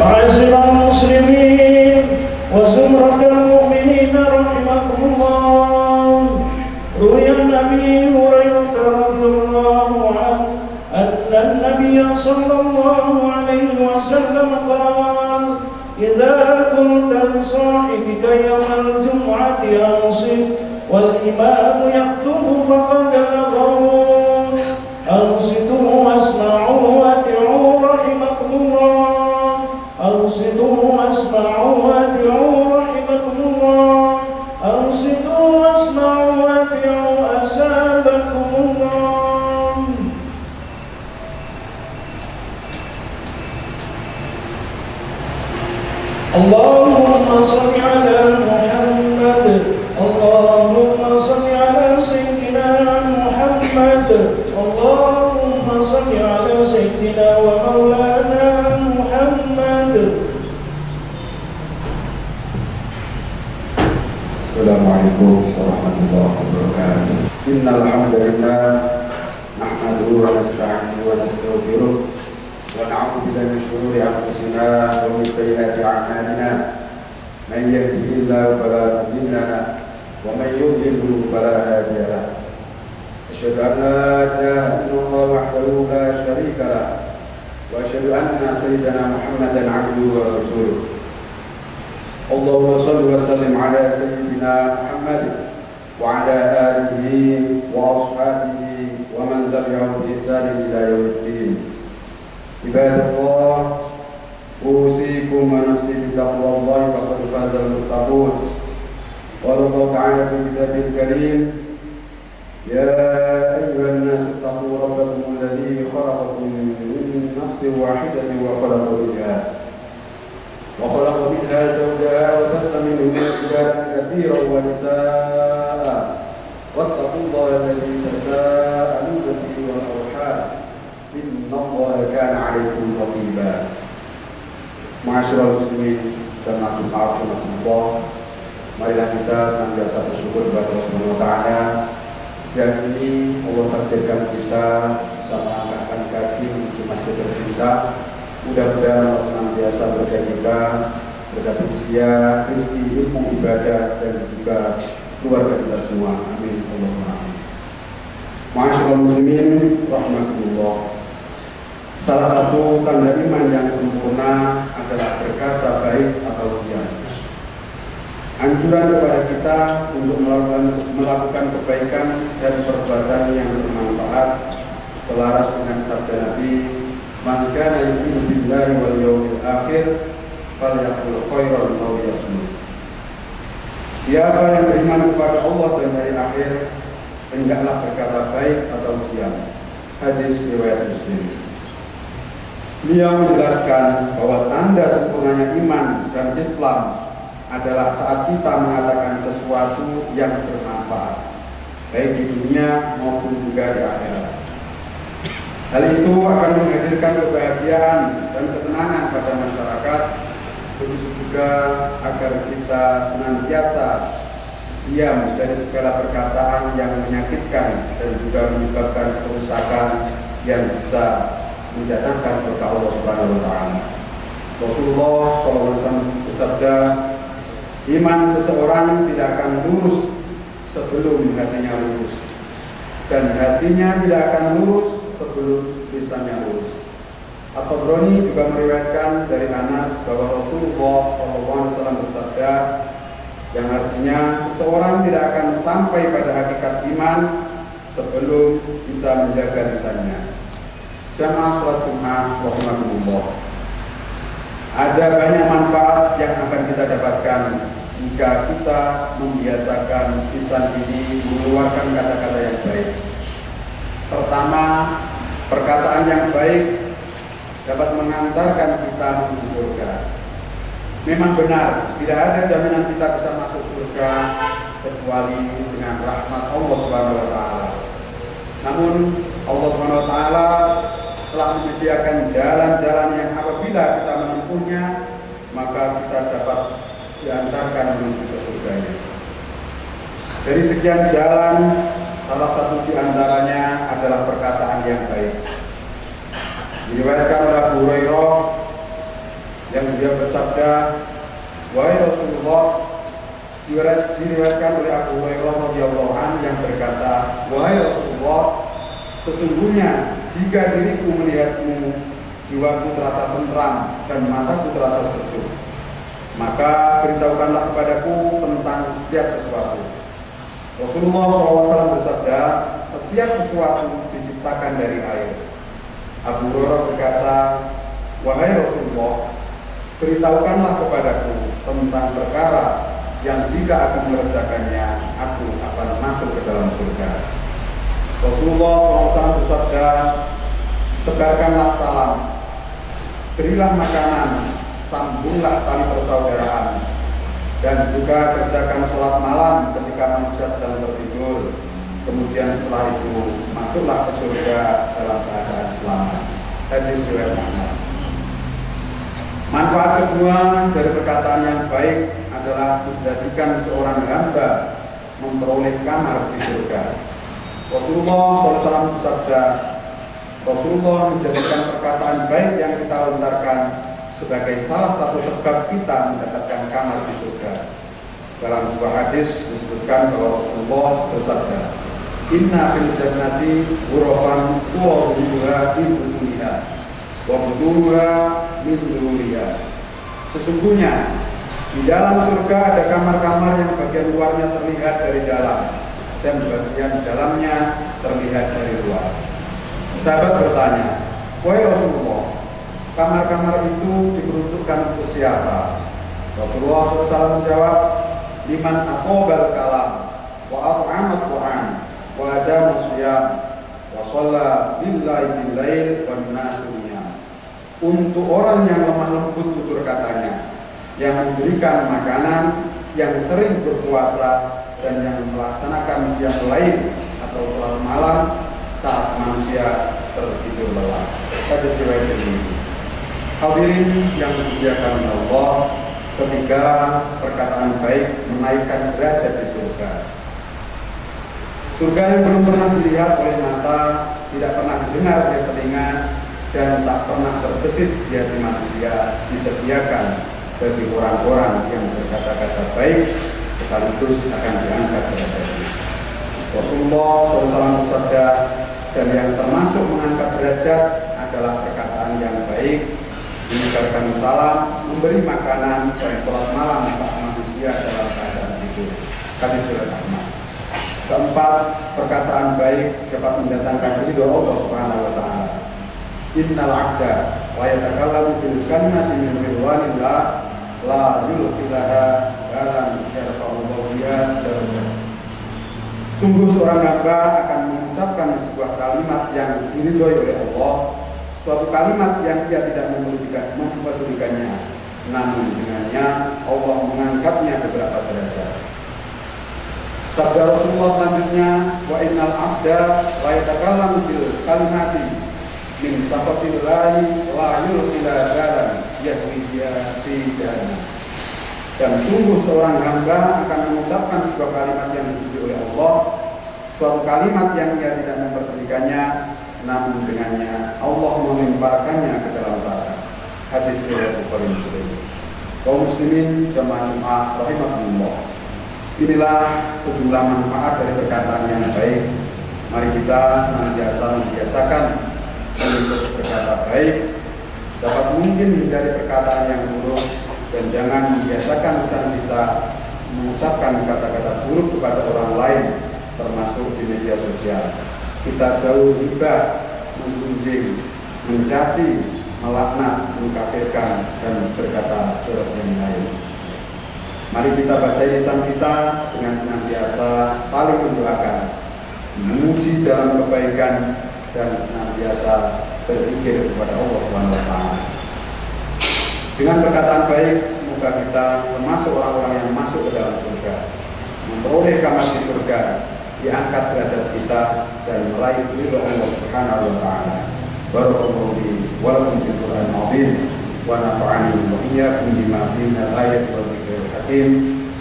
معاشر المسلمين وزمرة المؤمنين رحمكم الله. روي عن أبي هريرة رضي الله عنه أن النبي صلى الله عليه وسلم قال: إذا كنت لصاحبك يوم الجمعة أنصت والإمام يخطب فقد لغوت، أنصتوا واسمعوا وأطيعوا رحمكم الله، أنصتوا واسمعوا وأطيعوا رحمكم الله، أنصتوا واسمعوا وأطيعوا أسابكم الله. اللهم صل على محمد، اللهم صل على سيدنا محمد، اللهم صل على سيدنا ومولانا محمد. Assalamualaikum warahmatullahi wabarakatuh. Innal hamdalillah nahmaduhu wa nasta'inuhu wa nastaghfiruh wa na'udzu billahi min shururi anfusina wa min sayyiati a'malina. Man yahdihillahu fala mudilla lahu wa man yudlil fala hadiya lahu. Asyhadu an la ilaha illallah wahdahu la syarika lahu wa asyhadu anna sayyidana Muhammadan 'abduhu wa rasuluh. Allahumma shalli wa sallim ala sayyidina Muhammad wa ala alihi wa ashabihi wa man tabi'ahum bi ihsan ila yaumiddin. Ibadallah, usikum wa nafsi bi taqwallahi faqad faza al-muttaqun. Qala Allah ta'ala fi kitabil karim: Ya ayyuhan nasu ittaqu rabbakum alladhi khalaqakum min nafsin wahidatin wa khalaqa minha وخلق منها زوجها وبث منهما رجالا كثيرا ونساء واتقوا الله الذي تساءلون به والأرحام إن الله كان عليكم رقيبا. Ma'asyiral muslimin jamaah Jumat rahimakumullah, marilah kita senantiasa bersyukur kepada Allah Subhanahu wa taala. Siang ini Allah takdirkan kita bisa mengangkatkan kaki menuju masjid tercinta. Mudah-mudahan Allah senantiasa berkahi kita, berkat usia, rezeki, ilmu, ibadah, dan juga keluarga kita semua. Amin. Allahumma amin. Ma'asyiral muslimin rahimakumullah. Salah satu tanda iman yang sempurna adalah berkata baik atau diam. Anjuran kepada kita untuk melakukan kebaikan dan perbuatan yang bermanfaat selaras dengan sabda Nabi: Man kana yu'minu billahi wal yawmil akhir falyaqul khairan aw liyasmut. Siapa yang beriman kepada Allah dan hari akhir, hendaklah berkata baik atau diam. Hadis riwayat Muslim. Beliau menjelaskan bahwa tanda sempurnanya iman dan Islam adalah saat kita mengatakan sesuatu yang bermanfaat, baik di dunia maupun juga di akhirat. Hal itu akan menghadirkan kebahagiaan dan ketenangan pada masyarakat, begitu juga agar kita senantiasa diam dari segala perkataan yang menyakitkan dan juga menyebabkan kerusakan yang bisa mendatangkan berkah Allah Subhanahu wa taala. Rasulullah SAW bersabda, iman seseorang tidak akan lurus sebelum hatinya lurus, dan hatinya tidak akan lurus sebelum lisannya lurus. At-Tabrani juga meriwayatkan dari Anas bahwa Rasulullah SAW bersabda, yang artinya seseorang tidak akan sampai pada hakikat iman sebelum bisa menjaga lisannya. Jamaah sholat Jumat rahimakumullah, ada banyak manfaat yang akan kita dapatkan jika kita membiasakan lisan ini mengeluarkan kata-kata yang baik. Pertama, perkataan yang baik dapat mengantarkan kita menuju surga. Memang benar, tidak ada jaminan kita bisa masuk surga kecuali dengan rahmat Allah Subhanahu wa taala. Namun Allah Subhanahu wa taala telah menyediakan jalan-jalan yang apabila kita menempuhnya, maka kita dapat diantarkan menuju ke surganya. Dari sekian jalan, salah satu di antaranya adalah perkataan yang baik. Diriwayatkan oleh Abu Hurairah yang bersabda, wahai Rasulullah, diriwayatkan oleh Abu Hurairah radhiyallahu anhu yang berkata, wahai Rasulullah, sesungguhnya jika diriku melihatmu, jiwaku terasa tentram dan mataku terasa sejuk, maka beritahukanlah kepadaku tentang setiap sesuatu. Rasulullah SAW bersabda, setiap sesuatu diciptakan dari air. Abu Hurairah berkata, wahai Rasulullah, beritahukanlah kepadaku tentang perkara yang jika aku mengerjakannya, aku akan masuk ke dalam surga. Rasulullah SAW bersabda, tebarkanlah salam, berilah makanan, sambunglah tali persaudaraan, dan juga kerjakan sholat malam ketika manusia sedang tertidur. Kemudian setelah itu masuklah ke surga dalam keadaan selamat. Hadis riwayat Ahmad. Manfaat kedua dari perkataan yang baik adalah menjadikan seorang hamba memperoleh kamar di surga. Rasulullah SAW bersabda, Rasulullah menjadikan perkataan baik yang kita lontarkan sebagai salah satu sebab kita mendapatkan kamar di surga. Dalam sebuah hadis disebutkan bahwa Rasulullah bersabda, inna fil jannati ghurafan tuwaruha min butuniha wa butunuha min zuhuriha. Sesungguhnya di dalam surga ada kamar-kamar yang bagian luarnya terlihat dari dalam dan bagian dalamnya terlihat dari luar. Sahabat bertanya, wahai Rasulullah, kamar-kamar itu diperuntukkan untuk siapa? Rasulullah SAW menjawab, liman aqobal kalam wa at'amat Quran wa adama siyam wa shalla billahi bil lail wan nasu niyam. Untuk orang yang lemah lembut tutur katanya, yang memberikan makanan, yang sering berpuasa, dan yang melaksanakan qiyam lail atau sholat malam saat manusia tertidur lelah. Hadis riwayat Tirmidzi. Hadirin yang dimuliakan Allah, ketiga perkataan baik menaikkan derajat di surga. Surga yang belum pernah dilihat oleh mata, tidak pernah didengar oleh telinga, dan tak pernah terbesit di hati manusia, disediakan bagi orang-orang yang berkata-kata baik sekaligus akan diangkat derajatnya. Rasulullah SAW bersabda, dan yang termasuk mengangkat derajat adalah perkataan yang baik, menyebarkan salam, memberi makanan, dan sholat malam saat manusia dalam keadaan tidur. Hadis riwayat Ahmad. Keempat, perkataan baik dapat mendatangkan ridho Allah Subhanahu wa taala. Innal 'abda wa yatakallamu bil kalimati min ridwanillah la yulqilaha balan yarfa'ullahu biha darajat. Sungguh seorang hamba akan mengucapkan sebuah kalimat yang diridhoi oleh Allah, suatu kalimat yang dia tidak mempedulikannya, namun dengannya Allah mengangkatnya beberapa derajat. Sabda Rasulullah selanjutnya, wa innal 'abda la yatakallamu bil kalimati min safatillahi la yulqila balan yahwi fi jannah. Dan sungguh seorang hamba akan mengucapkan sebuah kalimat yang dipuji oleh Allah, suatu kalimat yang dia tidak memperdulikannya, namun dengannya Allah melemparkannya ke dalam neraka. Hadis riwayat Bukhari Muslim. Kaum muslimin jamaah Jumat rahimakumullah. Inilah sejumlah manfaat dari perkataan yang baik. Mari kita senantiasa membiasakan untuk berkata baik, sedapat mungkin hindari perkataan yang buruk, dan jangan membiasakan lisan kita mengucapkan kata-kata buruk kepada orang lain, termasuk di media sosial. Kita jauh ghibah, menggunjing, mencaci, melaknat, mengkafirkan, dan berkata jorok yang lain. Mari kita basahi lisan kita dengan senantiasa saling mendoakan, memuji dalam kebaikan, dan senantiasa berzikir kepada Allah Subhanahu wa taala. Dengan perkataan baik, semoga kita termasuk orang-orang yang masuk ke dalam surga, memperoleh kamar di surga, diangkat derajat kita, dan meraih ridho Allah Subhanahu wa taala. Barakallahu li wa lakum fil Qur'anil azim wa nafa'ani wa iyyakum bima fihi min al-ayati wal dhikril hakim.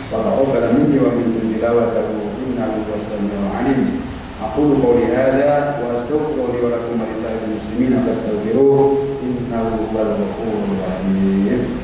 Wa taqabbal minni wa minkum tilawatahu innahu huwas samiul 'alim. Aqulu qawli hadza wa astaghfiru li wa lakum wa lisa'iril muslimina fastaghfiruhu innahu huwal ghafurur rahim.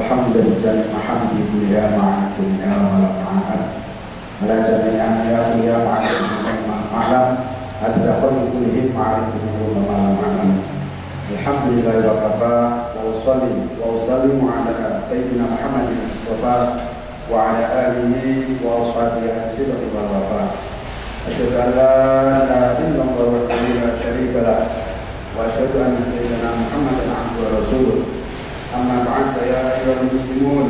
الحمد لجميع محمد يا مع الدنيا ولا معاد على جميع أنبيائه مع الدنيا معلم حتى خلق كلهم مع الدنيا وما معلم. الحمد لله وكفى وأصلي على سيدنا محمد المصطفى وعلى آله وأصحابه السبق والوفاء. أشهد أن لا إله إلا الله وحده لا شريك له وأشهد أن سيدنا محمدا عبده ورسوله. أما بعد فيا أيها المسلمون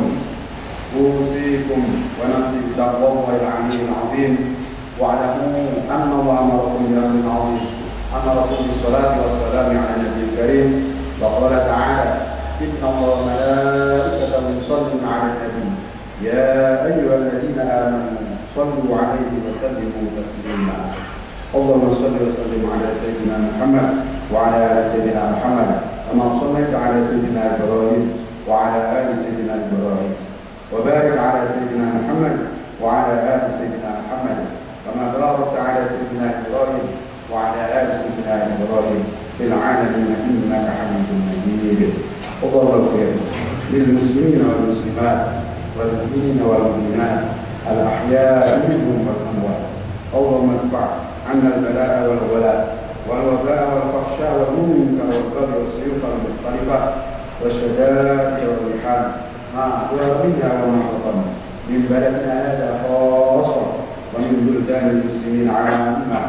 أوصيكم ونفسي بتقوى الله العلي العظيم واعلموا أن الله أمركم بأمر عظيم أمركم بالصلاة والسلام على النبي الكريم وقال تعالى إن الله وملائكته يصلون على النبي يا أيها الذين آمنوا صلوا عليه وسلموا تسليما. اللهم صل وسلم على سيدنا محمد وعلى آل سيدنا محمد كما صليت على سيدنا إبراهيم وعلى آل سيدنا إبراهيم وبارك على سيدنا محمد وعلى آل سيدنا محمد كما باركت على سيدنا إبراهيم وعلى آل سيدنا إبراهيم في العالمين إنك حميد مجيد. اللهم اغفر للمسلمين والمسلمات والمؤمنين والمؤمنات الأحياء منهم والأموات. اللهم ادفع عنا البلاء والولاء والوباء والفحشاء والمنكر والبغي والسيوف المختلفة والشدائد والرحال ما ظهر منها وما بطن من بلدنا هذا خاصة ومن بلدان المسلمين عامة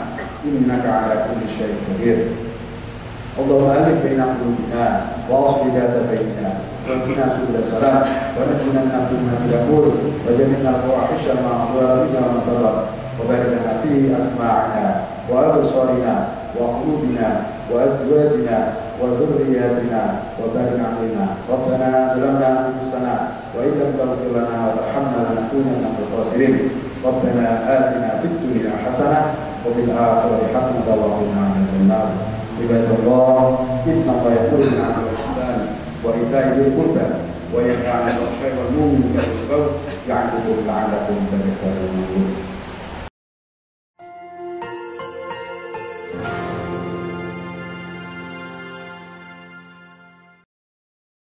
إنك على كل شيء قدير. اللهم ألف بين قلوبنا وأصل ذات بيننا واهدنا سبل السلام ونجنا من كل ما يقول وجنبنا الفواحش ما ظهر منها وما بطن وبارك لنا فيه أسماعنا وأبصارنا وقلوبنا وأزواجنا وذرياتنا وبارك علينا. ربنا ظلمنا أنفسنا وإن لم تغفر لنا وترحمنا لنكونن من الخاسرين. ربنا آتنا في الدنيا حسنة وفي الآخرة حسنة وقنا عذاب النار. عباد الله إن الله يأمر بالعدل والإحسان وإيتاء ذي القربى وينهى عن الفحشاء والمنكر والبغي يعظكم لعلكم تذكرون.